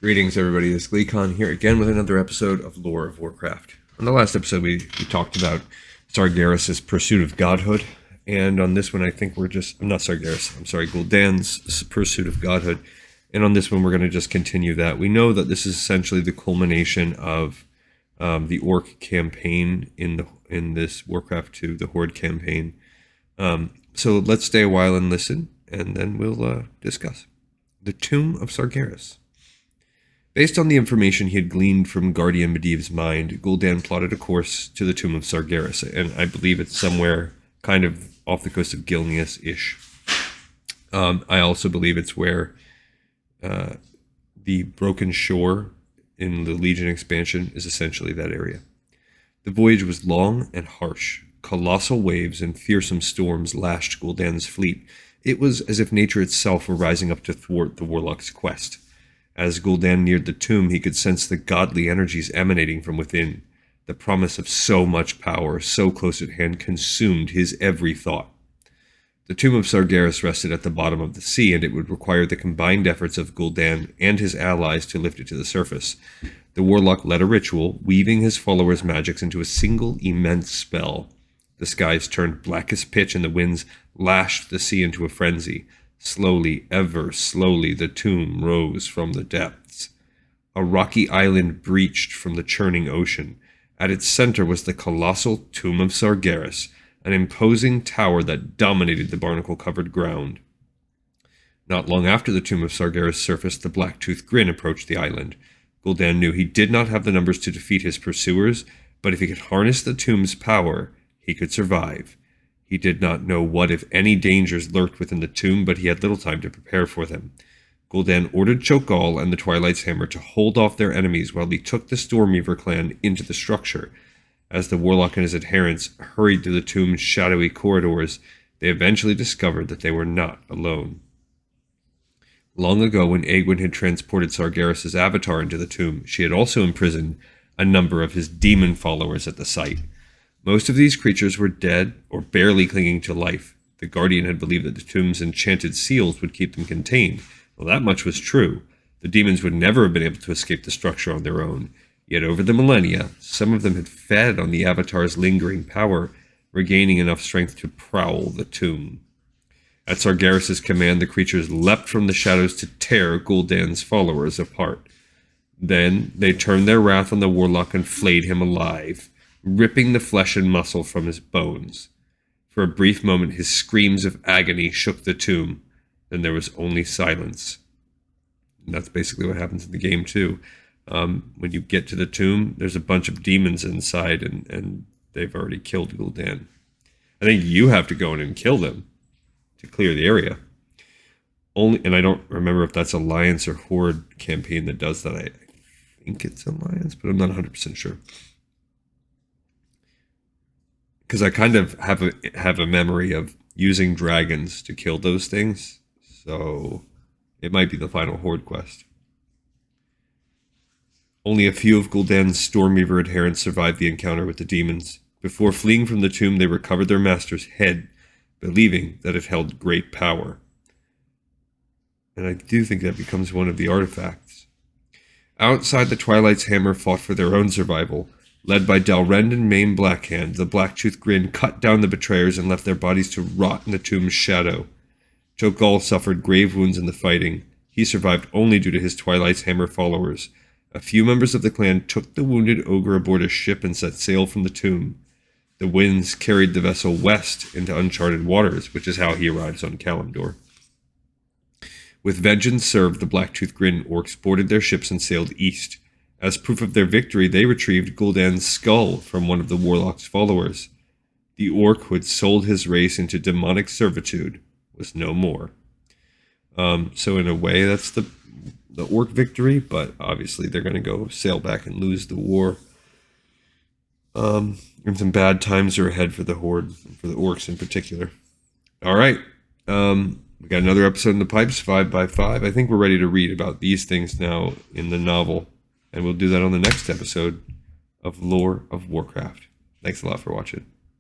Greetings, everybody. This is Gul'dan here again with another episode of Lore of Warcraft. On the last episode, we talked about Sargeras' pursuit of godhood, and on this one, I think we're just... not Sargeras, I'm sorry, Gul'dan's pursuit of godhood, and on this one, we're going to just continue that. We know that this is essentially the culmination of the Orc campaign in this Warcraft 2, the Horde campaign. So let's stay a while and listen, and then we'll discuss. The Tomb of Sargeras. Based on the information he had gleaned from Guardian Medivh's mind, Gul'dan plotted a course to the Tomb of Sargeras, and I believe it's somewhere kind of off the coast of Gilneas-ish. I also believe it's where the Broken Shore in the Legion expansion is essentially that area. The voyage was long and harsh. Colossal waves and fearsome storms lashed Gul'dan's fleet. It was as if nature itself were rising up to thwart the warlock's quest. As Gul'dan neared the tomb, he could sense the godly energies emanating from within. The promise of so much power, so close at hand, consumed his every thought. The tomb of Sargeras rested at the bottom of the sea, and it would require the combined efforts of Gul'dan and his allies to lift it to the surface. The warlock led a ritual, weaving his followers' magics into a single immense spell. The skies turned black as pitch, and the winds lashed the sea into a frenzy. Slowly, ever slowly, the tomb rose from the depths. A rocky island breached from the churning ocean. At its center was the colossal Tomb of Sargeras, an imposing tower that dominated the barnacle-covered ground. Not long after the Tomb of Sargeras surfaced, the black-toothed Grin approached the island. Gul'dan knew he did not have the numbers to defeat his pursuers, but if he could harness the tomb's power, he could survive. He did not know what, if any, dangers lurked within the tomb, but he had little time to prepare for them. Gul'dan ordered Cho'Gall and the Twilight's Hammer to hold off their enemies while he took the Stormweaver clan into the structure. As the warlock and his adherents hurried through the tomb's shadowy corridors, they eventually discovered that they were not alone. Long ago, when Egwene had transported Sargeras' avatar into the tomb, she had also imprisoned a number of his demon followers at the site. Most of these creatures were dead or barely clinging to life. The Guardian had believed that the tomb's enchanted seals would keep them contained. Well, that much was true. The demons would never have been able to escape the structure on their own. Yet over the millennia, some of them had fed on the Avatar's lingering power, regaining enough strength to prowl the tomb. At Sargeras' command, the creatures leapt from the shadows to tear Gul'dan's followers apart. Then they turned their wrath on the warlock and flayed him alive, ripping the flesh and muscle from his bones. For a brief moment, his screams of agony shook the tomb. Then there was only silence. And that's basically what happens in the game, too. When you get to the tomb, there's a bunch of demons inside, and they've already killed Gul'dan. I think you have to go in and kill them to clear the area. And I don't remember if that's Alliance or Horde campaign that does that. I think it's Alliance, but I'm not 100% sure. Because I kind of have a memory of using dragons to kill those things, so it might be the final Horde quest. Only a few of Gul'dan's Stormweaver adherents survived the encounter with the demons. Before fleeing from the tomb, they recovered their master's head, believing that it held great power. And I do think that becomes one of the artifacts. Outside, the Twilight's Hammer fought for their own survival. Led by Dalrend and Maim Blackhand, the Black-Toothed Grin cut down the betrayers and left their bodies to rot in the tomb's shadow. Cho'Gall suffered grave wounds in the fighting. He survived only due to his Twilight's Hammer followers. A few members of the clan took the wounded ogre aboard a ship and set sail from the tomb. The winds carried the vessel west into uncharted waters, which is how he arrives on Kalimdor. With vengeance served, the Black-Toothed Grin orcs boarded their ships and sailed east. As proof of their victory, they retrieved Gul'dan's skull from one of the warlock's followers. The orc who had sold his race into demonic servitude was no more. So in a way, that's the orc victory, but obviously they're going to go sail back and lose the war. And some bad times are ahead for the Horde, for the orcs in particular. All right. We got another episode in the pipes, 5x5. I think we're ready to read about these things now in the novel. And we'll do that on the next episode of Lore of Warcraft. Thanks a lot for watching.